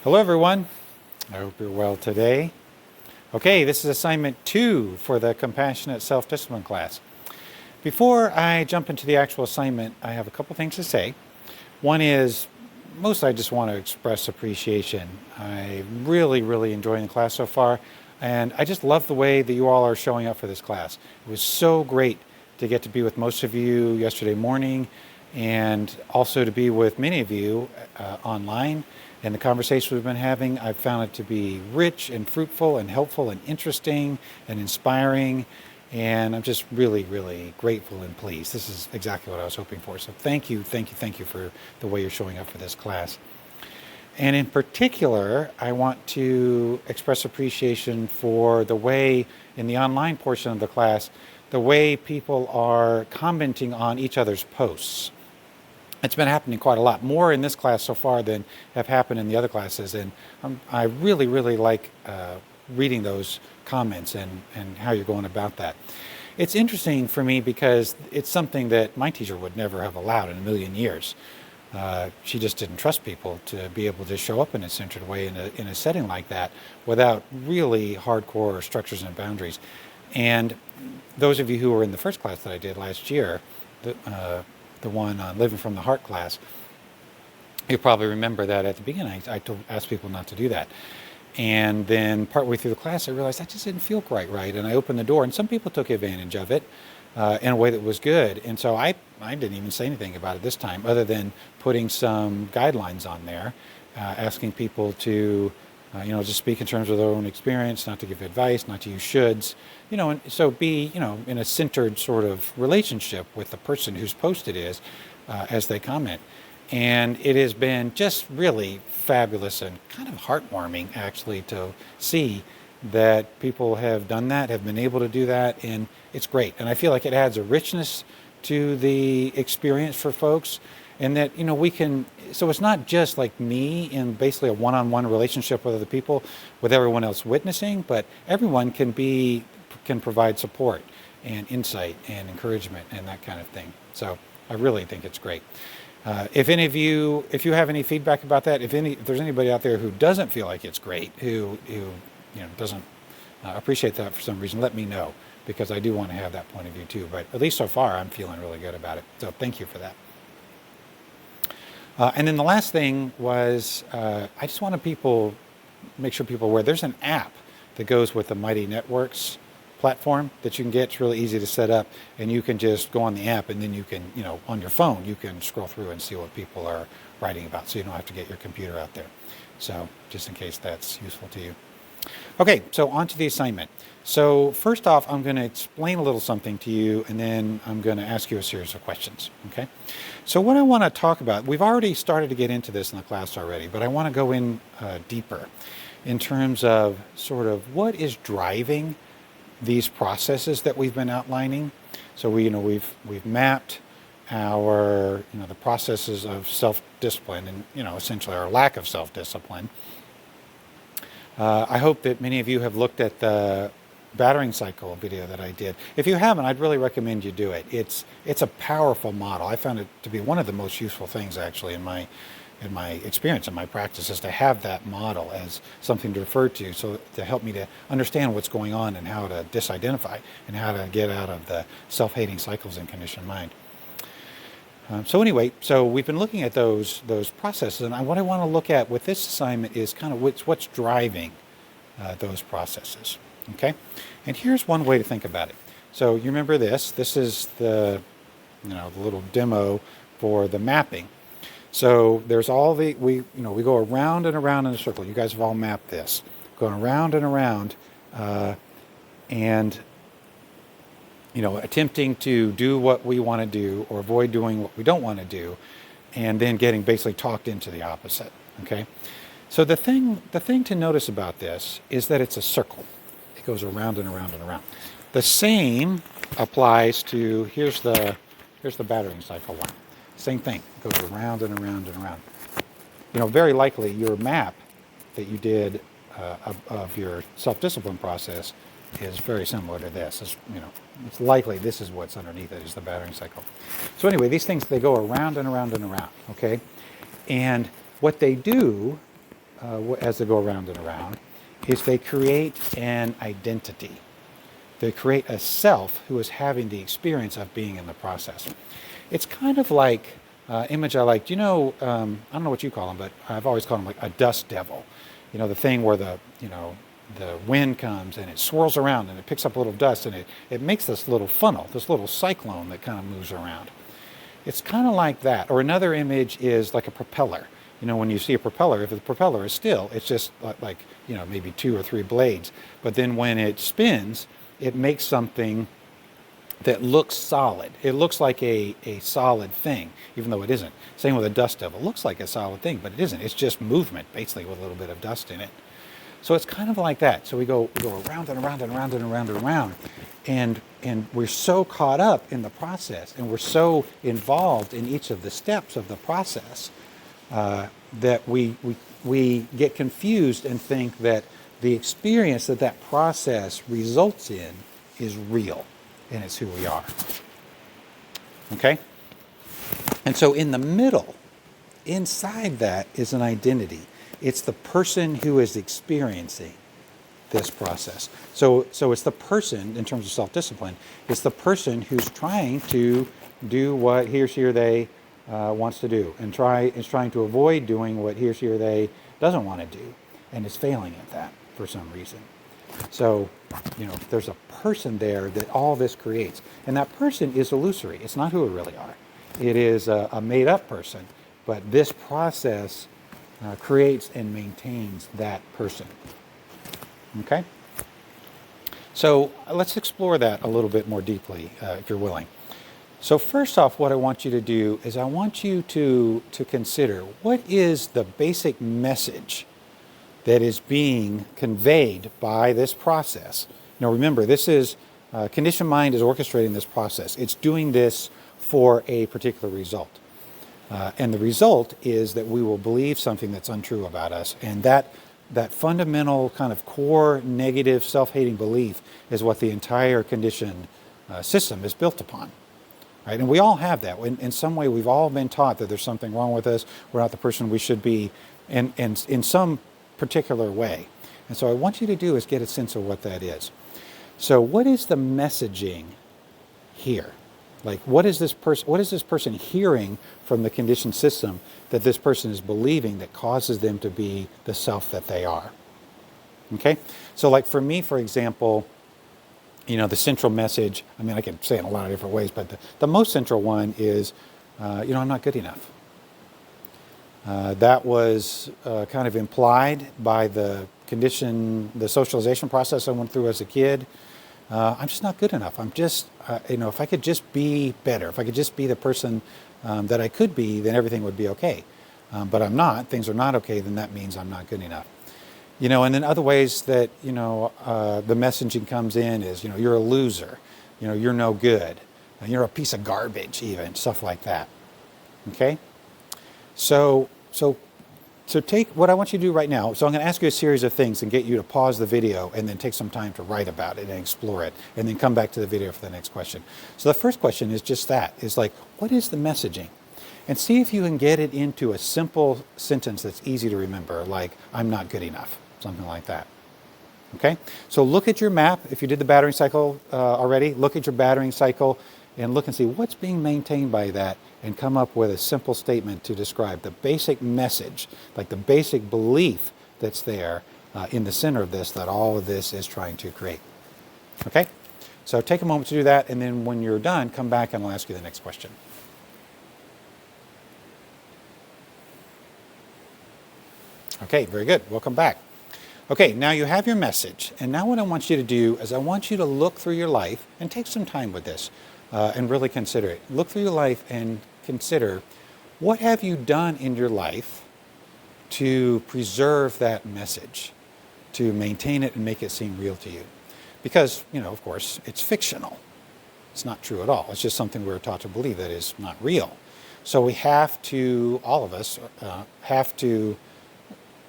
Hello everyone, I hope you're well today. Okay, this is assignment 2 for the Compassionate Self-Discipline class. Before I jump into the actual assignment, I have a couple things to say. One is, mostly I just want to express appreciation. I'm really enjoying the class so far, and I just love the way that you all are showing up for this class. It was so great to get to be with most of you yesterday morning, and also to be with many of you online. And the conversations we've been having, I've found it to be rich and fruitful and helpful and interesting and inspiring. And I'm just really grateful and pleased. This is exactly what I was hoping for. So thank you for the way you're showing up for this class. And in particular, I want to express appreciation for the way, in the online portion of the class, the way people are commenting on each other's posts. It's been happening quite a lot, more in this class so far than have happened in the other classes, and I really like reading those comments and how you're going about that. It's interesting for me because it's something that my teacher would never have allowed in a million years. She just didn't trust people to be able to show up in a centered way in a setting like that without really hardcore structures and boundaries. And those of you who were in the first class that I did last year, the one on Living from the Heart class, you probably remember that at the beginning I asked people not to do that. And then partway through the class I realized that just didn't feel quite right, and I opened the door, and some people took advantage of it in a way that was good. And so I didn't even say anything about it this time, other than putting some guidelines on there, asking people to just speak in terms of their own experience, not to give advice, not to use shoulds, and so be, in a centered sort of relationship with the person whose post it is as they comment. And it has been just really fabulous and kind of heartwarming, actually, to see that people have done that, have been able to do that, and it's great. And I feel like it adds a richness to the experience for folks, and that we can, so it's not just like me in basically a one-on-one relationship with other people with everyone else witnessing, but everyone can provide support and insight and encouragement and that kind of thing. So I really think it's great. If you have any feedback about that, if there's anybody out there who doesn't feel like it's great, who doesn't appreciate that for some reason, let me know, because I do want to have that point of view too. But at least so far, I'm feeling really good about it. So thank you for that. And then the last thing was, I just want to make sure people are aware there's an app that goes with the Mighty Networks platform that you can get. It's really easy to set up, and you can just go on the app, and then you can, on your phone, you can scroll through and see what people are writing about, so you don't have to get your computer out there. So just in case that's useful to you. Okay, so on to the assignment. So first off, I'm going to explain a little something to you, and then I'm going to ask you a series of questions, okay? So what I want to talk about, we've already started to get into this in the class already, but I want to go in deeper in terms of sort of what is driving these processes that we've been outlining. So we've mapped our, the processes of self-discipline and, essentially our lack of self-discipline. I hope that many of you have looked at the battering cycle video that I did. If you haven't, I'd really recommend you do it. It's a powerful model. I found it to be one of the most useful things, actually, in my experience, in my practice, is to have that model as something to refer to, so to help me to understand what's going on and how to disidentify and how to get out of the self-hating cycles in conditioned mind. So anyway, so we've been looking at those processes, and what I want to look at with this assignment is kind of what's driving those processes. Okay, and here's one way to think about it. So you remember this is the the little demo for the mapping. So there's all we go around and around in a circle. You guys have all mapped this, going around and around, and attempting to do what we want to do or avoid doing what we don't want to do, and then getting basically talked into the opposite. Okay, so the thing to notice about this is that it's a circle. It goes around and around and around. The same applies to here's the battering cycle one. Same thing. It goes around and around and around. Very likely your map that you did of your self-discipline process is very similar to this. It's likely this is what's underneath it, is the battering cycle. So anyway, these things, they go around and around and around, okay? And what they do as they go around and around is they create an identity. They create a self who is having the experience of being in the process. It's kind of like image I like. I don't know what you call them, but I've always called them like a dust devil. The thing where the wind comes and it swirls around and it picks up a little dust and it makes this little funnel, this little cyclone that kind of moves around. It's kind of like that. Or another image is like a propeller. When you see a propeller, if the propeller is still, it's just like maybe 2 or 3 blades. But then when it spins, it makes something that looks solid. It looks like a solid thing, even though it isn't. Same with a dust devil. It looks like a solid thing, but it isn't. It's just movement, basically, with a little bit of dust in it. So it's kind of like that. So we go around and around and around and around and around. And we're so caught up in the process, and we're so involved in each of the steps of the process that we get confused and think that the experience that process results in is real, and it's who we are. Okay? And so in the middle, inside that is an identity. It's the person who is experiencing this process. So it's the person, in terms of self-discipline, it's the person who's trying to do what he or she or they wants to do, and is trying to avoid doing what he or she or they doesn't want to do, and is failing at that for some reason. So, there's a person there that all this creates. And that person is illusory. It's not who we really are. It is a made-up person. But this process creates and maintains that person. Okay? So let's explore that a little bit more deeply, if you're willing. So first off, what I want you to do is I want you to consider, what is the basic message that is being conveyed by this process? Now remember, this is, conditioned mind is orchestrating this process. It's doing this for a particular result. And the result is that we will believe something that's untrue about us. And that fundamental kind of core negative self-hating belief is what the entire conditioned system is built upon. Right? And we all have that. In some way, we've all been taught that there's something wrong with us. We're not the person we should be, and in some particular way. And so I want you to do is get a sense of what that is. So what is the messaging here? Like, what is this person hearing from the conditioned system that this person is believing that causes them to be the self that they are? Okay? So like for me, for example, the central message, I can say it in a lot of different ways, but the most central one is, I'm not good enough. That was kind of implied by the socialization process I went through as a kid. I'm just not good enough. I'm just, if I could just be better, if I could just be the person that I could be, then everything would be okay. But I'm not. Things are not okay, then that means I'm not good enough. And then other ways that, the messaging comes in is, you're a loser, you're no good, you're a piece of garbage even, stuff like that. Okay? So take what I want you to do right now. So I'm going to ask you a series of things and get you to pause the video and then take some time to write about it and explore it, and then come back to the video for the next question. So the first question is just that. Is like, what is the messaging? And see if you can get it into a simple sentence that's easy to remember, like, I'm not good enough, something like that. Okay? So look at your map. If you did the battering cycle already, look at your battering cycle and look and see what's being maintained by that, and come up with a simple statement to describe the basic message, like the basic belief that's there in the center of this, that all of this is trying to create. Okay? So take a moment to do that, and then when you're done, come back and I'll ask you the next question. Okay, very good. Welcome back. Okay, now you have your message, and now what I want you to do is I want you to look through your life and take some time with this and really consider it. Look through your life and consider, what have you done in your life to preserve that message, to maintain it and make it seem real to you? Because, of course, it's fictional. It's not true at all. It's just something we're taught to believe that is not real. So we have to, all of us, have to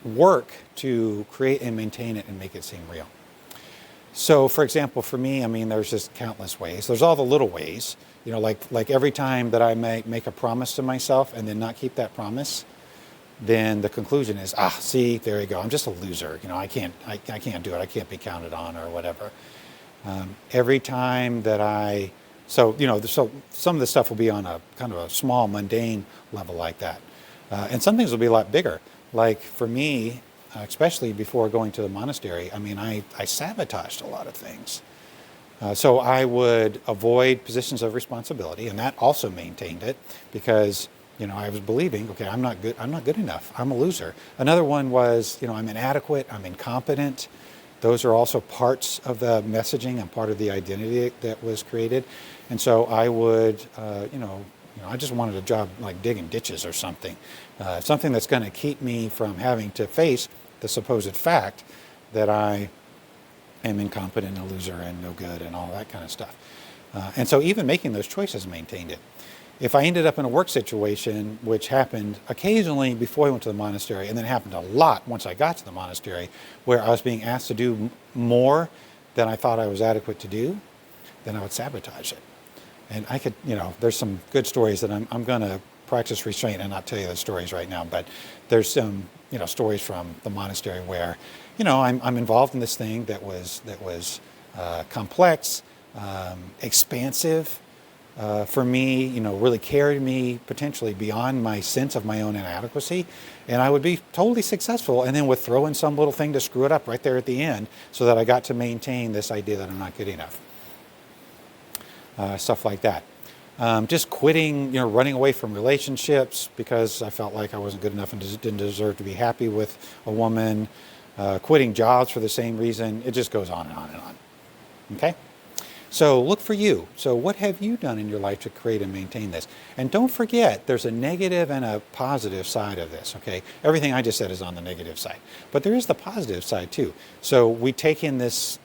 work to create and maintain it and make it seem real. So, for example, for me, there's just countless ways. There's all the little ways, like every time that I make a promise to myself and then not keep that promise, then the conclusion is, see, there you go. I'm just a loser. I can't do it. I can't be counted on or whatever. Every time that so some of the stuff will be on a kind of a small, mundane level like that. And some things will be a lot bigger. Like for me, especially before going to the monastery, I sabotaged a lot of things. So I would avoid positions of responsibility, and that also maintained it because I was believing, okay, I'm not good enough. I'm a loser. Another one was, I'm inadequate. I'm incompetent. Those are also parts of the messaging and part of the identity that was created. And so I would, I just wanted a job like digging ditches or something, something that's going to keep me from having to face the supposed fact that I am incompetent, a loser, and no good, and all that kind of stuff. And so even making those choices maintained it. If I ended up in a work situation, which happened occasionally before I went to the monastery, and then happened a lot once I got to the monastery, where I was being asked to do more than I thought I was adequate to do, then I would sabotage it. And I could, there's some good stories that I'm going to practice restraint and not tell you the stories right now, but there's some, stories from the monastery where, I'm involved in this thing that was complex, expansive, for me, really carried me potentially beyond my sense of my own inadequacy. And I would be totally successful and then would throw in some little thing to screw it up right there at the end so that I got to maintain this idea that I'm not good enough. Stuff like that. Just quitting, running away from relationships because I felt like I wasn't good enough and didn't deserve to be happy with a woman. Quitting jobs for the same reason. It just goes on and on and on. Okay? So look for you. So what have you done in your life to create and maintain this? And don't forget, there's a negative and a positive side of this, okay? Everything I just said is on the negative side. But there is the positive side too. So we take in these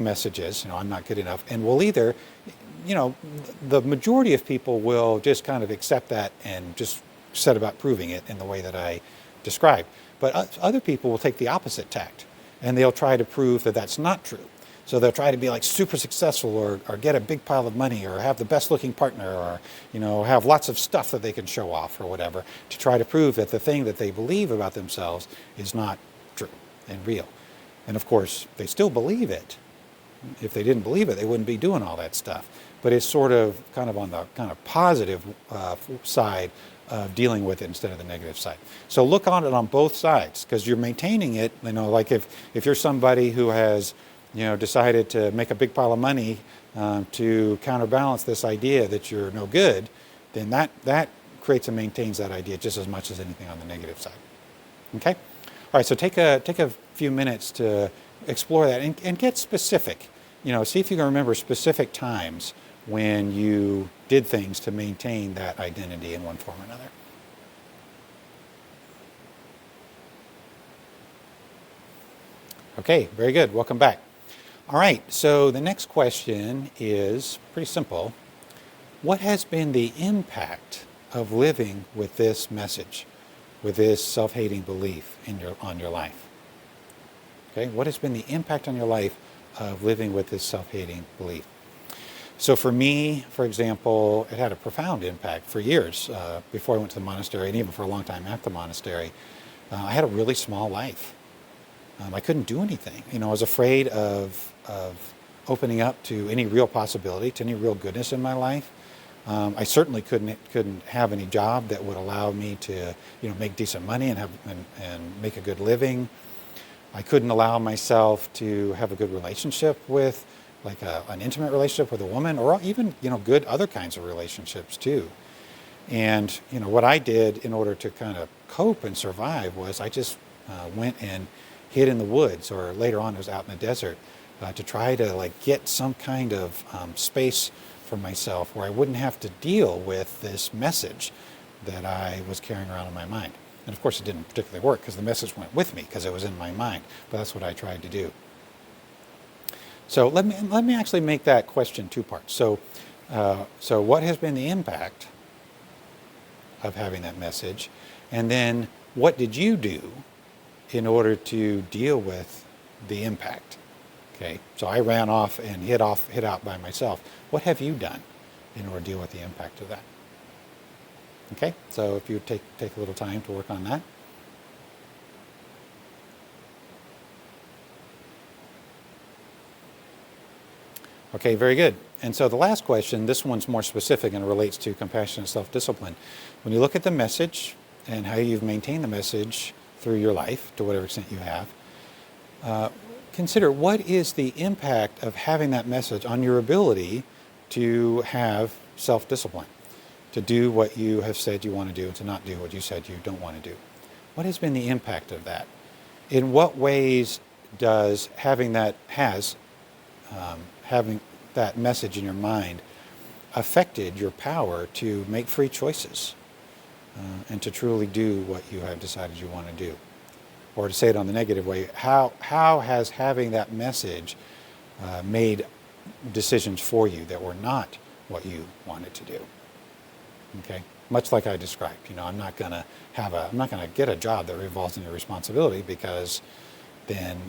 messages, I'm not good enough, and we'll either, the majority of people will just kind of accept that and just set about proving it in the way that I described. But other people will take the opposite tact, and they'll try to prove that that's not true. So they'll try to be like super successful or get a big pile of money or have the best looking partner or, have lots of stuff that they can show off or whatever to try to prove that the thing that they believe about themselves is not true and real. And of course, they still believe it. If they didn't believe it, they wouldn't be doing all that stuff. But it's sort of kind of on the kind of positive side of dealing with it instead of the negative side. So look on it on both sides because you're maintaining it. Like if you're somebody who has decided to make a big pile of money to counterbalance this idea that you're no good, then that creates and maintains that idea just as much as anything on the negative side. Okay? All right, so take a few minutes to explore that and get specific. See if you can remember specific times when you did things to maintain that identity in one form or another. Okay, very good. Welcome back. All right, so the next question is pretty simple. What has been the impact of living with this message, with this self-hating belief on your life? Okay, what has been the impact on your life of living with this self-hating belief? So for me, for example, it had a profound impact for years before I went to the monastery and even for a long time after the monastery. I had a really small life. I couldn't do anything. I was afraid of opening up to any real possibility, to any real goodness in my life. I certainly couldn't have any job that would allow me to, make decent money and make a good living. I couldn't allow myself to have a good relationship with, like an intimate relationship with a woman, or even, good other kinds of relationships too. And, what I did in order to kind of cope and survive was I just went and hid in the woods, or later on it was out in the desert, to try to get some kind of space for myself where I wouldn't have to deal with this message that I was carrying around in my mind. And of course it didn't particularly work because the message went with me because it was in my mind, but that's what I tried to do. So let me actually make that question two parts. So what has been the impact of having that message? And then what did you do in order to deal with the impact? Okay, so I ran off and hid out by myself. What have you done in order to deal with the impact of that? Okay, so if you take a little time to work on that. Okay, very good. And so the last question, this one's more specific and relates to compassionate self-discipline. When you look at the message and how you've maintained the message through your life, to whatever extent you have, consider what is the impact of having that message on your ability to have self-discipline, to do what you have said you want to do and to not do what you said you don't want to do. What has been the impact of that? In what ways does having that message in your mind affected your power to make free choices and to truly do what you have decided you want to do? Or to say it on the negative way, how has having that message made decisions for you that were not what you wanted to do? Okay, much like I described. I'm not going to get a job that revolves in your responsibility, because then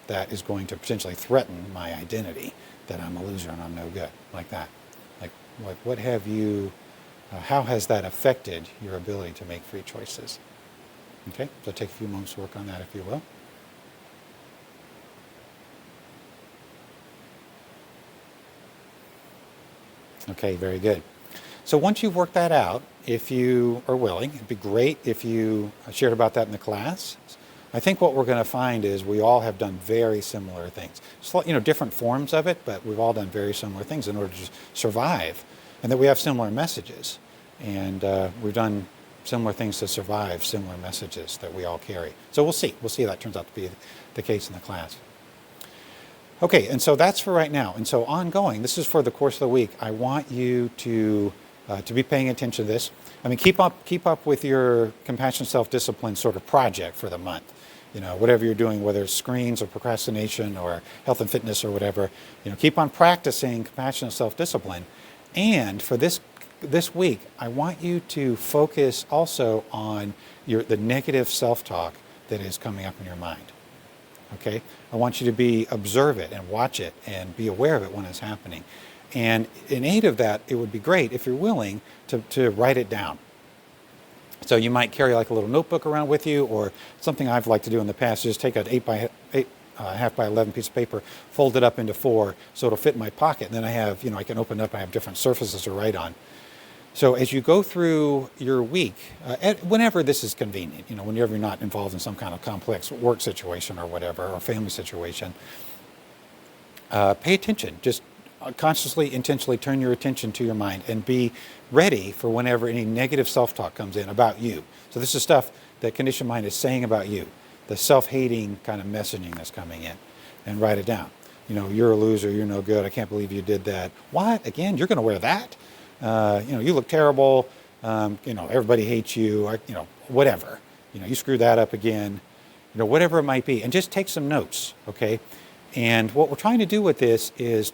that is going to potentially threaten my identity, that I'm a loser and I'm no good, like that. Like, what have you? How has that affected your ability to make free choices? Okay, so take a few moments to work on that, if you will. Okay, very good. So once you've worked that out, if you are willing, it'd be great if you shared about that in the class. I think what we're going to find is we all have done very similar things. Different forms of it, but we've all done very similar things in order to survive, and that we have similar messages. And we've done similar things to survive similar messages that we all carry. So we'll see. We'll see if that turns out to be the case in the class. Okay, and so that's for right now. And so ongoing, this is for the course of the week. I want you to be paying attention to this. I mean, keep up with your compassion self-discipline sort of project for the month. Whatever you're doing, whether it's screens or procrastination or health and fitness or whatever, keep on practicing compassion self-discipline. And for this week, I want you to focus also on the negative self-talk that is coming up in your mind. Okay? I want you to observe it and watch it and be aware of it when it's happening. And in aid of that, it would be great if you're willing to write it down. So you might carry like a little notebook around with you, or something I've liked to do in the past is just take an 8.5 by 11 piece of paper, fold it up into 4 so it'll fit in my pocket. And then I have, I can open it up, I have different surfaces to write on. So as you go through your week, whenever this is convenient, whenever you're not involved in some kind of complex work situation or whatever, or family situation, pay attention. Just consciously, intentionally turn your attention to your mind and be ready for whenever any negative self-talk comes in about you. So this is stuff that conditioned mind is saying about you, the self-hating kind of messaging that's coming in, and write it down. You're a loser, you're no good, I can't believe you did that. What? Again, you're going to wear that? You look terrible, everybody hates you, whatever. You screwed that up again, whatever it might be. And just take some notes, okay? And what we're trying to do with this is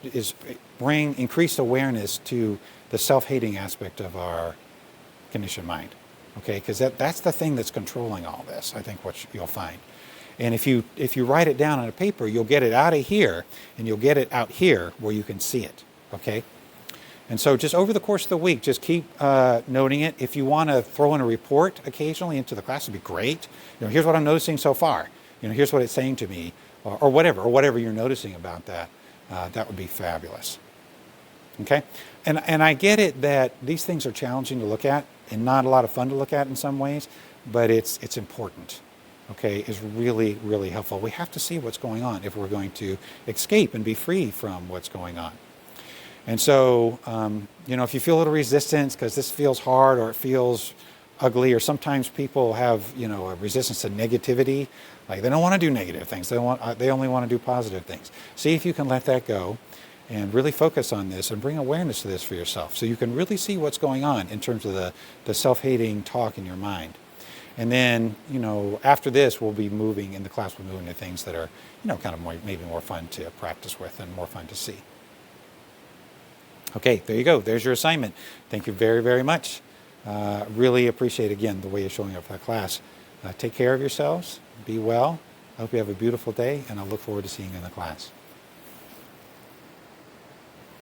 bring increased awareness to the self-hating aspect of our conditioned mind, okay? Because that's the thing that's controlling all this, I think, what you'll find. And if you write it down on a paper, you'll get it out of here, and you'll get it out here where you can see it, okay? And so just over the course of the week, just keep noting it. If you want to throw in a report occasionally into the class, it'd be great. Here's what I'm noticing so far. Here's what it's saying to me, or whatever you're noticing about that. That would be fabulous. Okay? And I get it that these things are challenging to look at and not a lot of fun to look at in some ways, but it's important. Okay? It's really, really helpful. We have to see what's going on if we're going to escape and be free from what's going on. And so, if you feel a little resistance because this feels hard or it feels ugly, or sometimes people have, a resistance to negativity, like they don't want to do negative things. They only want to do positive things. See if you can let that go and really focus on this and bring awareness to this for yourself, so you can really see what's going on in terms of the self-hating talk in your mind. And then, after this, we'll be moving in the class. We'll move into things that are, kind of maybe more fun to practice with and more fun to see. Okay, there you go. There's your assignment. Thank you very, very much. Really appreciate, again, the way you're showing up for that class. Take care of yourselves. Be well. I hope you have a beautiful day, and I look forward to seeing you in the class.